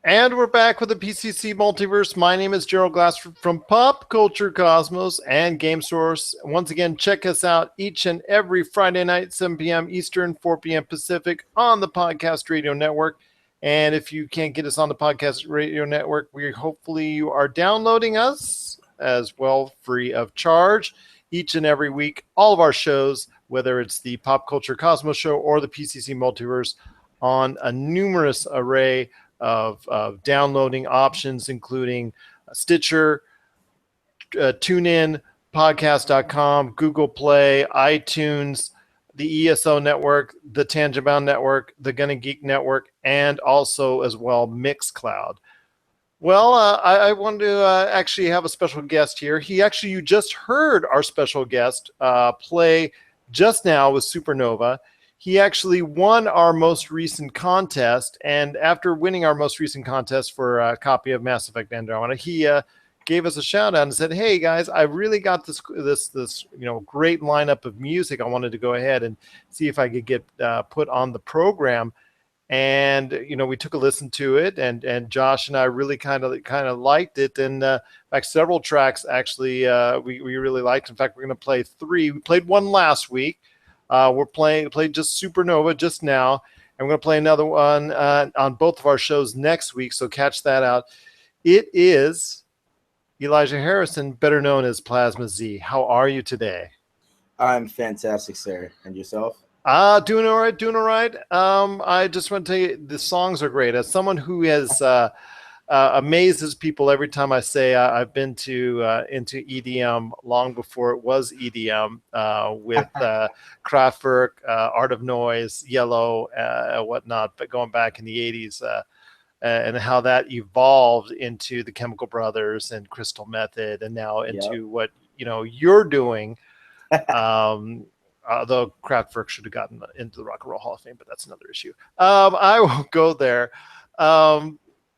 And we're back with the PCC Multiverse. My name is Gerald Glassford from Pop Culture Cosmos and Game Source. Once again, check us out each and every Friday night, 7 p.m. Eastern, 4 p.m. Pacific on the Podcast Radio Network. And if you can't get us on the Podcast Radio Network, hopefully you are downloading us as well, free of charge, each and every week. All of our shows, whether it's the Pop Culture Cosmos show or the PCC Multiverse, on a numerous array of downloading options, including Stitcher, TuneIn, podcast.com, Google Play, iTunes, the ESO network, the Tangent Bound network, the Gonna Geek network, and also as well Mixcloud. Well, I wanted to actually have a special guest here. You just heard our special guest play just now with Supernova. He actually won our most recent contest, and after winning our most recent contest for a copy of Mass Effect Andromeda, he gave us a shout out and said, "Hey guys, I really got this great lineup of music. I wanted to go ahead and see if I could get put on the program." And we took a listen to it, and Josh and I really kind of liked it. And in fact, several tracks actually we really liked. In fact, we're going to play 3. We played one last week. We're played just Supernova just now, and we're going to play another one on both of our shows next week, so catch that out. It is Elijah Harrison, better known as Plazma Z. How are you today? I'm fantastic, sir. And yourself? Doing all right. I just want to tell you, the songs are great. As someone who has amazes people every time I say I've been to into EDM long before it was EDM with Kraftwerk, Art of Noise, Yellow, whatnot. But going back in the 80s and how that evolved into the Chemical Brothers and Crystal Method, and now into what you're doing. Although Kraftwerk should have gotten into the Rock and Roll Hall of Fame, but that's another issue. I won't go there.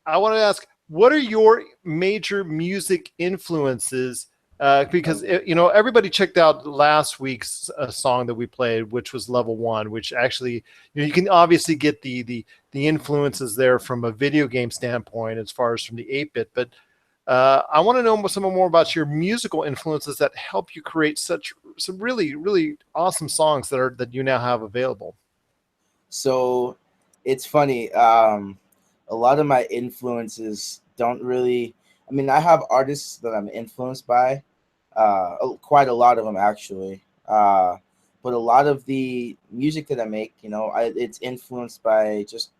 I want to ask, what are your major music influences? Because everybody checked out last week's song that we played, which was Level 1, which actually you can obviously get the influences there from a video game standpoint as far as from the 8-bit. But I want to know some more about your musical influences that help you create some really, really awesome songs that you now have available. So it's funny. A lot of my influences don't really. I mean, I have artists that I'm influenced by, quite a lot of them actually. But a lot of the music that I make, it's influenced by just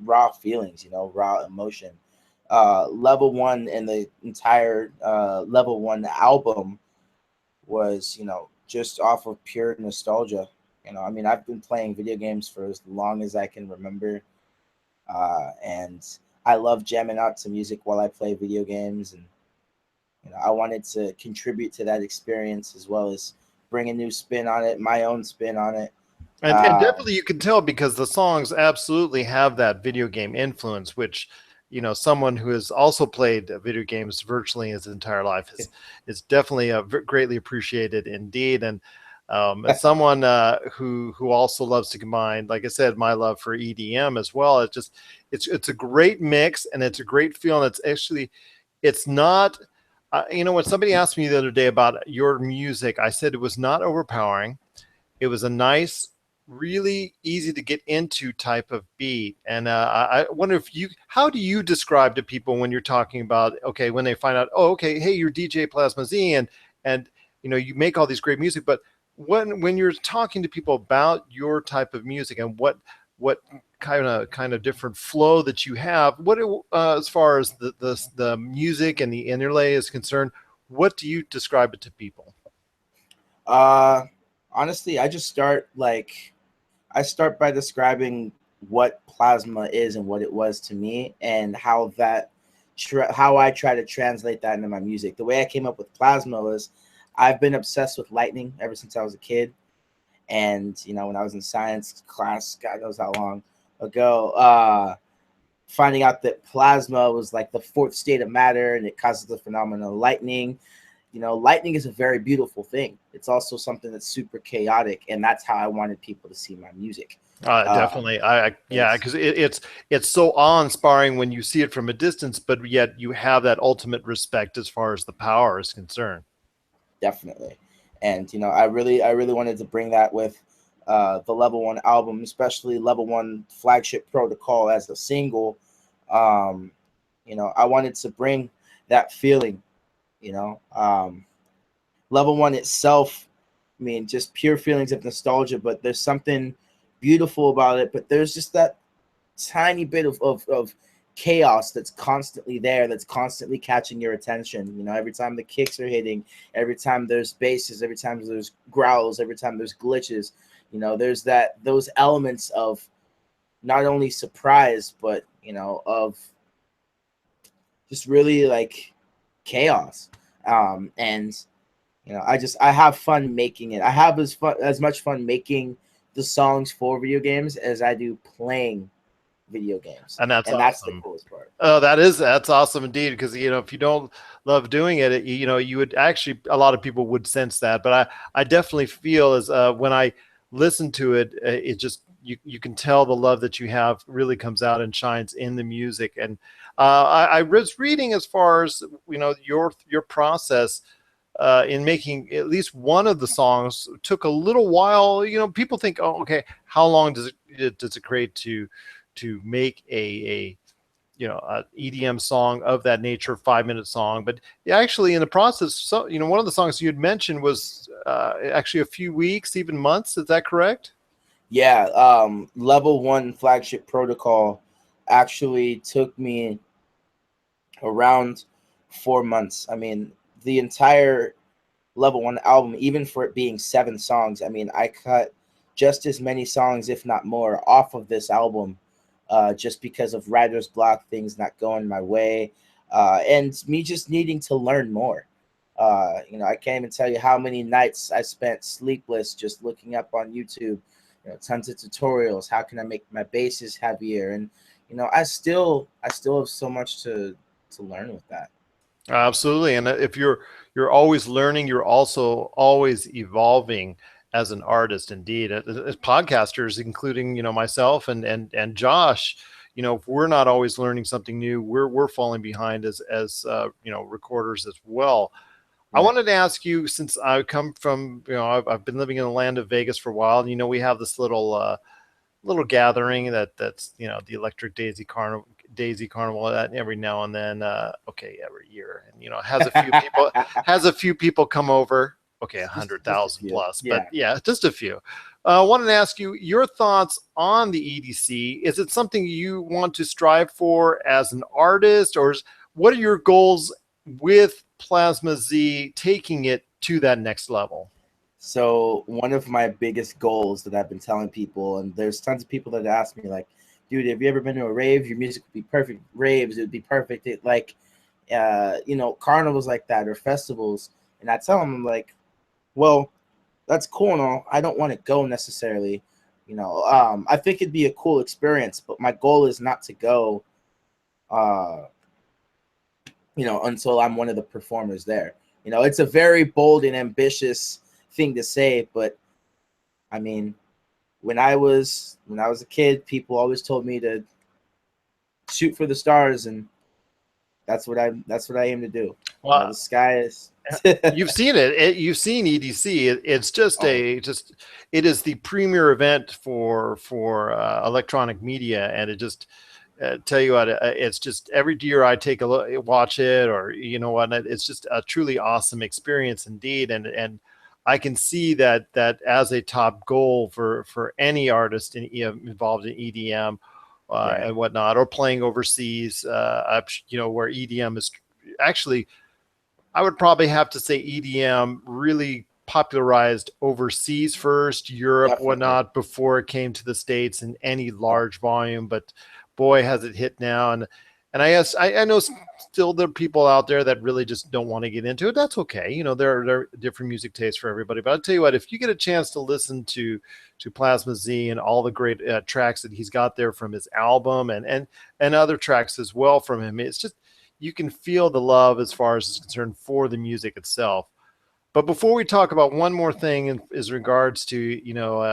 raw feelings, raw emotion. Level 1 and the entire Level 1 album was, just off of pure nostalgia. I mean, I've been playing video games for as long as I can remember. And I love jamming out to music while I play video games. And, I wanted to contribute to that experience as well as bring a new spin on it, my own spin on it. And definitely you can tell because the songs absolutely have that video game influence, which, someone who has also played video games virtually his entire life is definitely greatly appreciated indeed. And as someone who also loves to combine, like I said, my love for EDM as well, it's a great mix and it's a great feel. And it's not, when somebody asked me the other day about your music, I said it was not overpowering. It was a nice, really easy to get into type of beat. And I wonder how do you describe to people when you're talking about, okay, when they find out, oh, okay, hey, you're DJ Plazma Z and you make all these great music, but when you're talking to people about your type of music and what kind of different flow that you have, what as far as the music and the interlay is concerned, what do you describe it to people? Honestly, I start by describing what Plasma is and what it was to me, and how I try to translate that into my music. The way I came up with Plasma was I've been obsessed with lightning ever since I was a kid. And, when I was in science class, God knows how long ago, finding out that plasma was like the fourth state of matter and it causes the phenomenon of lightning. lightning is a very beautiful thing. It's also something that's super chaotic, and that's how I wanted people to see my music. Definitely. Yeah, because it's so awe-inspiring when you see it from a distance, but yet you have that ultimate respect as far as the power is concerned. Definitely. And I really wanted to bring that with the Level One album, especially Level One Flagship Protocol as the single. um I wanted to bring that feeling. you know um Level One itself, I mean, just pure feelings of nostalgia, but there's something beautiful about it. But there's just that tiny bit of chaos that's constantly there, that's constantly catching your attention. Every time the kicks are hitting, every time there's basses, every time there's growls, every time there's glitches, there's those elements of not only surprise, but of just really like chaos. And I have fun making it. I have as much fun making the songs for video games as I do playing video games, And that's and that's the awesome. coolest part. Oh, that's awesome indeed. Because if you don't love doing it, you would actually, a lot of people would sense that. But I definitely feel as when I listen to it, it just you can tell the love that you have really comes out and shines in the music. And I was reading as far as your process in making at least one of the songs took a little while. People think, oh, okay, how long does it create to make a EDM song of that nature, 5-minute song? But actually, in the process, so one of the songs you had mentioned was actually a few weeks, even months. Is that correct? Yeah, Level One Flagship Protocol actually took me around 4 months. I mean, the entire Level One album, even for it being 7 songs, I mean, I cut just as many songs, if not more, off of this album, just because of writer's block, things not going my way, and me just needing to learn more. I can't even tell you how many nights I spent sleepless just looking up on YouTube, tons of tutorials. How can I make my basses heavier? And I still have so much to learn with that. Absolutely. And if you're always learning, you're also always evolving as an artist. Indeed, as podcasters, including myself and Josh, if we're not always learning something new, we're falling behind as recorders as well. I Right. wanted to ask you, since I come from, I've been living in the land of Vegas for a while. And, we have this little gathering that's the Electric Daisy Carnival that every now and then, okay, every year, and has a few people come over. Okay, a hundred Just a thousand few. plus, but Yeah. yeah, just a few. I wanted to ask you your thoughts on the EDC. Is it something you want to strive for as an artist, or what are your goals with Plasma Z taking it to that next level? So one of my biggest goals that I've been telling people, and there's tons of people that ask me, like, dude, have you ever been to a rave? Your music would be perfect. Raves, it would be perfect. It like, carnivals like that or festivals. And I tell them, I'm like, well, that's cool and all. I don't want to go necessarily. I think it'd be a cool experience, but my goal is not to go, uh, until I'm one of the performers there. It's a very bold and ambitious thing to say, but I mean, when I was a kid, people always told me to shoot for the stars, and that's what I aim to do. Well, The sky is. you've seen it. You've seen EDC. It's just Oh, it is the premier event for electronic media, and it just tell you what, it's just every year I take a look, watch it, or what, it's just a truly awesome experience indeed. And I can see that as a top goal for any artist involved in EDM right. and whatnot, or playing overseas, where EDM is actually, I would probably have to say EDM really popularized overseas first, Europe, Definitely. whatnot, before it came to the States in any Yep. large volume. But boy, has it hit now. And I guess I know still there are people out there that really just don't want to get into it. That's okay. There are different music tastes for everybody. But I'll tell you what, if you get a chance to listen to Plasma Z and all the great tracks that he's got there from his album and other tracks as well from him, it's just you can feel the love as far as is concerned for the music itself. But before we talk about one more thing in as regards to,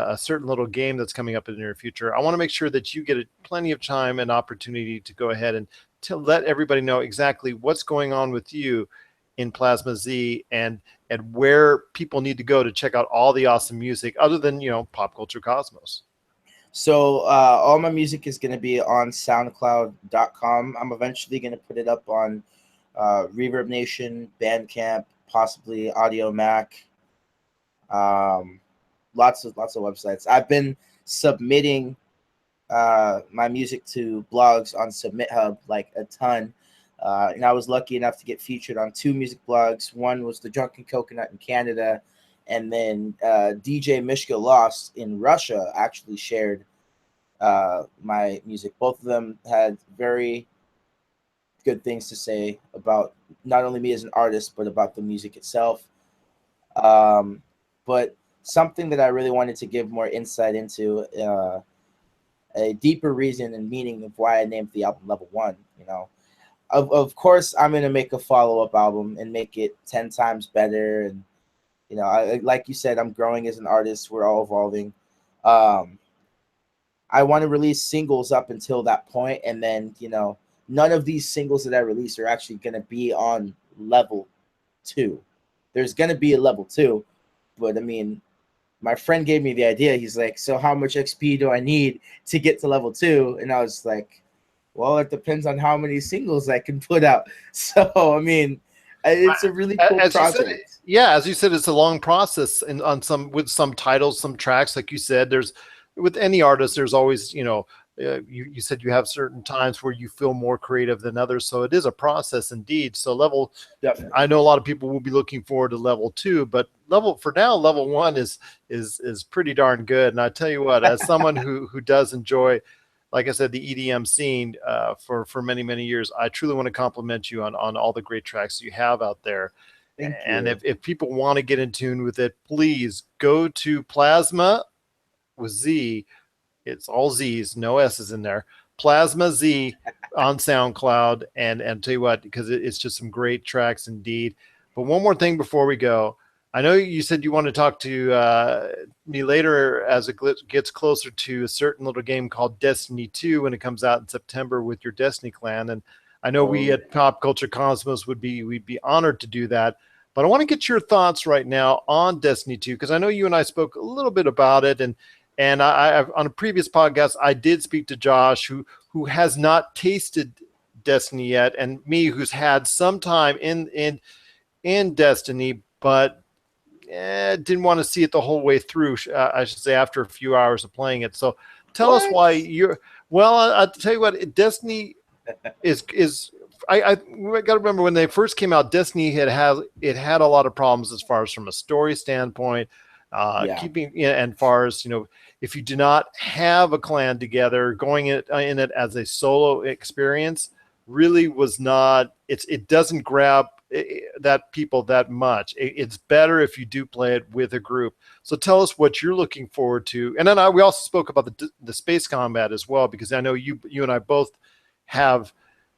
a certain little game that's coming up in the near future, I want to make sure that you get plenty of time and opportunity to go ahead and to let everybody know exactly what's going on with you in Plasma Z, and where people need to go to check out all the awesome music other than, Pop Culture Cosmos. So all my music is going to be on SoundCloud.com. I'm eventually going to put it up on Reverb Nation, Bandcamp, possibly Audio Mac. Lots of websites. I've been submitting my music to blogs on Submit Hub, like a ton. And I was lucky enough to get featured on 2 music blogs. One was the Drunken Coconut in Canada, and then DJ Mishka Lost in Russia actually shared my music. Both of them had very good things to say about not only me as an artist, but about the music itself. But something that I really wanted to give more insight into, a deeper reason and meaning of why I named the album Level 1. Of course, I'm going to make a follow-up album and make it 10 times better. And, like you said, I'm growing as an artist. We're all evolving. I want to release singles up until that point. And then, none of these singles that I release are actually going to be on Level 2. There's going to be a Level 2. But, I mean, my friend gave me the idea. He's like, so how much XP do I need to get to Level 2? And I was like, well, it depends on how many singles I can put out. So, I mean, it's a really cool project. As you said, it's a long process, and with some titles, some tracks, like you said, there's with any artist, there's always, you said you have certain times where you feel more creative than others. So it is a process indeed. So Definitely. I know a lot of people will be looking forward to Level 2, but Level 1 is pretty darn good. And I tell you what, as someone who does enjoy, like I said, the EDM scene for many, many years, I truly want to compliment you on all the great tracks you have out there. Thank and you. if people want to get in tune with it, please go to Plasma with Z. It's all Z's, no S's in there. Plasma Z on SoundCloud, and tell you what, because it's just some great tracks indeed. But one more thing before we go, I know you said you want to talk to me later as it gets closer to a certain little game called Destiny 2 when it comes out in September with your Destiny clan, and I know we at Pop Culture Cosmos we'd be honored to do that. But I want to get your thoughts right now on Destiny 2, because I know you and I spoke a little bit about it, and I on a previous podcast, I did speak to Josh, who has not tasted Destiny yet, and me, who's had some time in Destiny, but didn't want to see it the whole way through. I should say after a few hours of playing it. So tell us why you're. Well, I'll tell you what. Destiny is. I got to remember when they first came out. Destiny had a lot of problems as far as from a story standpoint. Keeping and far as if you do not have a clan together, going in it as a solo experience really was not. It doesn't grab that people that much. It's better if you do play it with a group. So tell us what you're looking forward to, and then we also spoke about the space combat as well, because I know you and I both have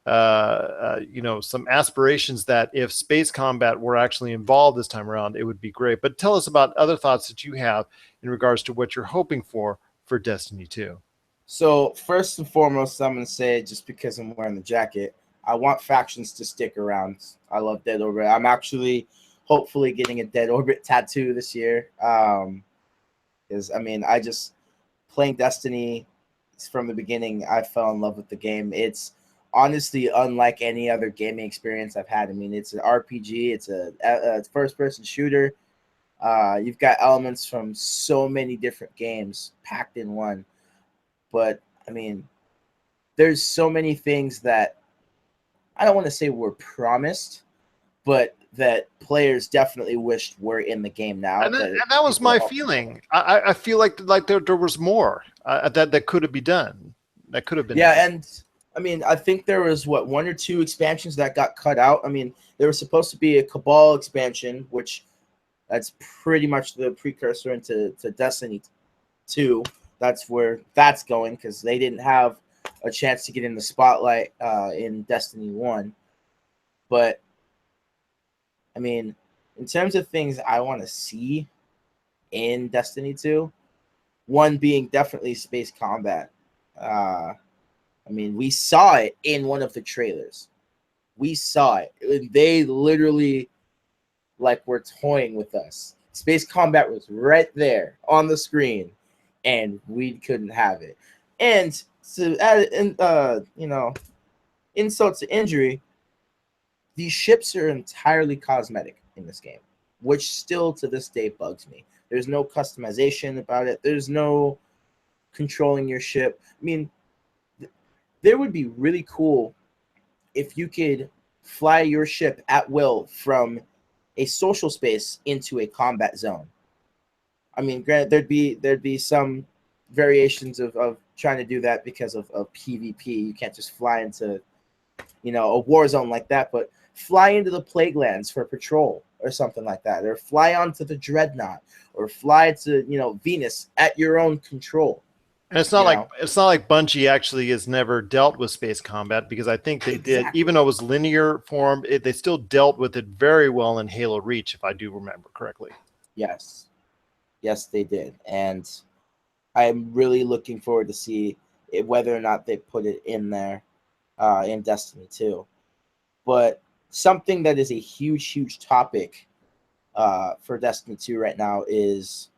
some aspirations that if space combat were actually involved this time around, it would be great. But tell us about other thoughts that you have in regards to what you're hoping for Destiny 2. So first and foremost, I'm going to say, just because I'm wearing the jacket, I want factions to stick around. I love Dead Orbit. I'm actually hopefully getting a Dead Orbit tattoo this year. Because, I mean, I just playing Destiny from the beginning, I fell in love with the game. It's honestly unlike any other gaming experience I've had. I mean, it's an RPG. It's a first-person shooter. You've got elements from so many different games packed in one. But, I mean, there's so many things that I don't want to say were promised, but that players definitely wished were in the game now. And that was my feeling. I feel like there was more that could have been done. That could have been done. And I mean, I think there was one or two expansions that got cut out. I mean, there was supposed to be a Cabal expansion, which that's pretty much the precursor into Destiny 2. That's where that's going, because they didn't have a chance to get in the spotlight in Destiny 1. But I mean, in terms of things I want to see in Destiny 2, one being definitely space combat. I mean, we saw it in one of the trailers. We saw it. They literally like were toying with us. Space combat was right there on the screen, and we couldn't have it. And to add, insult to injury, these ships are entirely cosmetic in this game, which still to this day bugs me. There's no customization about it. There's no controlling your ship. I mean, there would be really cool if you could fly your ship at will from a social space into a combat zone. I mean, granted, there'd be some variations of trying to do that because of PvP. You can't just fly into, a war zone like that, but fly into the plague lands for patrol or something like that, or fly onto the dreadnought, or fly to Venus at your own control. And it's not like Bungie actually has never dealt with space combat, because I think they did, even though it was linear form, they still dealt with it very well in Halo Reach, if I do remember correctly. Yes, they did, and I'm really looking forward to see whether or not they put it in there in Destiny 2. But something that is a huge topic for Destiny 2 right now is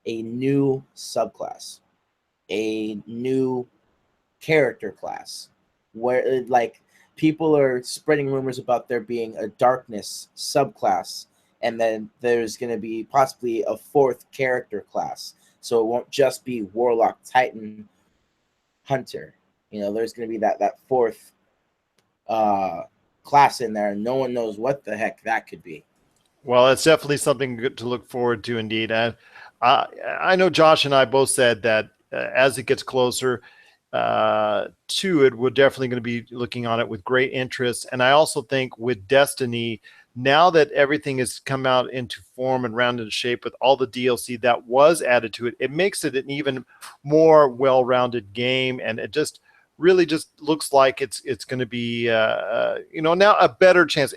a new subclass, a new character class, where like people are spreading rumors about there being a darkness subclass, and then there's going to be possibly a fourth character class. So it won't just be Warlock, Titan, Hunter. There's going to be that fourth class in there, and no one knows what the heck that could be. Well, it's definitely something good to look forward to, indeed. And I know Josh and I both said that as it gets closer to it, we're definitely going to be looking on it with great interest. And I also think with Destiny, now that everything has come out into form and rounded shape with all the DLC that was added to it, it makes it an even more well-rounded game, and it just really just looks like it's going to be now a better chance.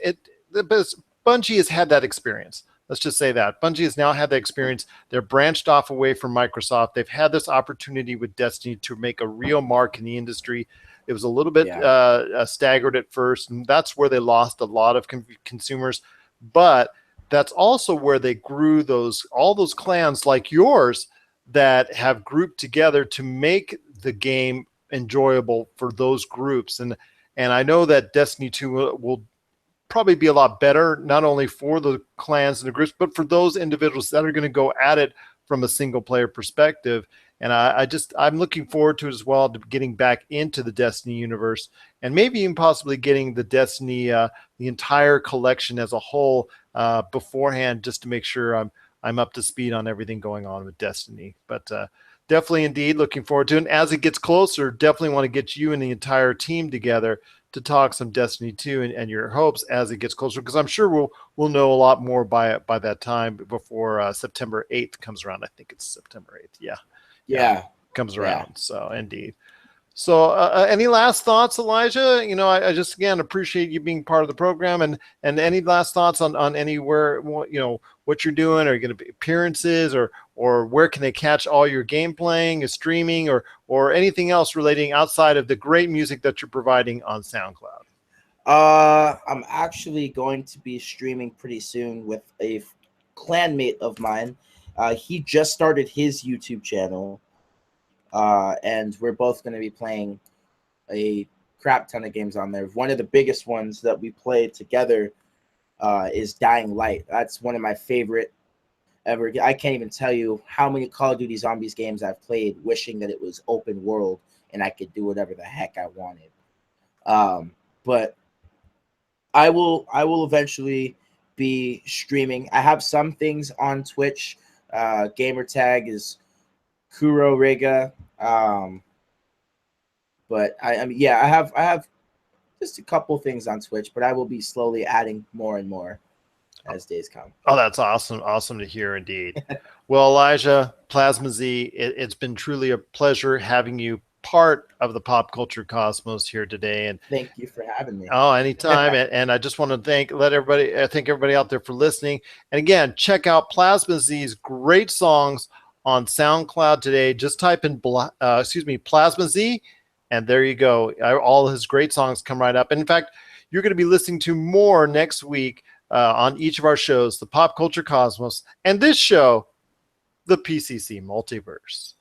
Bungie has had that experience. Let's just say that Bungie has now had that experience. They're branched off away from Microsoft. They've had this opportunity with Destiny to make a real mark in the industry. It was a little bit staggered at first, and that's where they lost a lot of consumers. But that's also where they grew all those clans like yours that have grouped together to make the game enjoyable for those groups. And I know that Destiny 2 will probably be a lot better, not only for the clans and the groups, but for those individuals that are going to go at it from a single player perspective. And I'm looking forward to it as well, to getting back into the Destiny universe, and maybe even possibly getting the Destiny, the entire collection as a whole beforehand, just to make sure I'm up to speed on everything going on with Destiny. But definitely, indeed, looking forward to it. And as it gets closer, definitely want to get you and the entire team together to talk some Destiny 2 and your hopes as it gets closer, because I'm sure we'll know a lot more by that time, before September 8th comes around. I think it's September 8th. Yeah, comes around. So indeed. So any last thoughts, Elijah? I just, again, appreciate you being part of the program, and any last thoughts on anywhere, what you're doing? Are you going to be appearances, or where can they catch all your game playing, or streaming, or anything else relating outside of the great music that you're providing on SoundCloud? I'm actually going to be streaming pretty soon with a clanmate of mine. He just started his YouTube channel, and we're both going to be playing a crap ton of games on there. One of the biggest ones that we play together is Dying Light. That's one of my favorite ever. I can't even tell you how many Call of Duty Zombies games I've played wishing that it was open world and I could do whatever the heck I wanted. But I will eventually be streaming. I have some things on Twitch. Gamer tag is Kuro Riga. But I have just a couple things on Twitch, but I will be slowly adding more and more as days come. Oh, that's awesome. Awesome to hear, indeed. Well, Elijah, Plazma Z, it's been truly a pleasure having you part of the Pop Culture Cosmos here today. And Thank you for having me. oh, anytime. And I just want to thank everybody out there for listening. And again, check out Plazma Z's great songs on SoundCloud today. Just type in Plazma Z, and there you go. All his great songs come right up. And in fact, you're going to be listening to more next week on each of our shows, the Pop Culture Cosmos, and this show, the PCC Multiverse.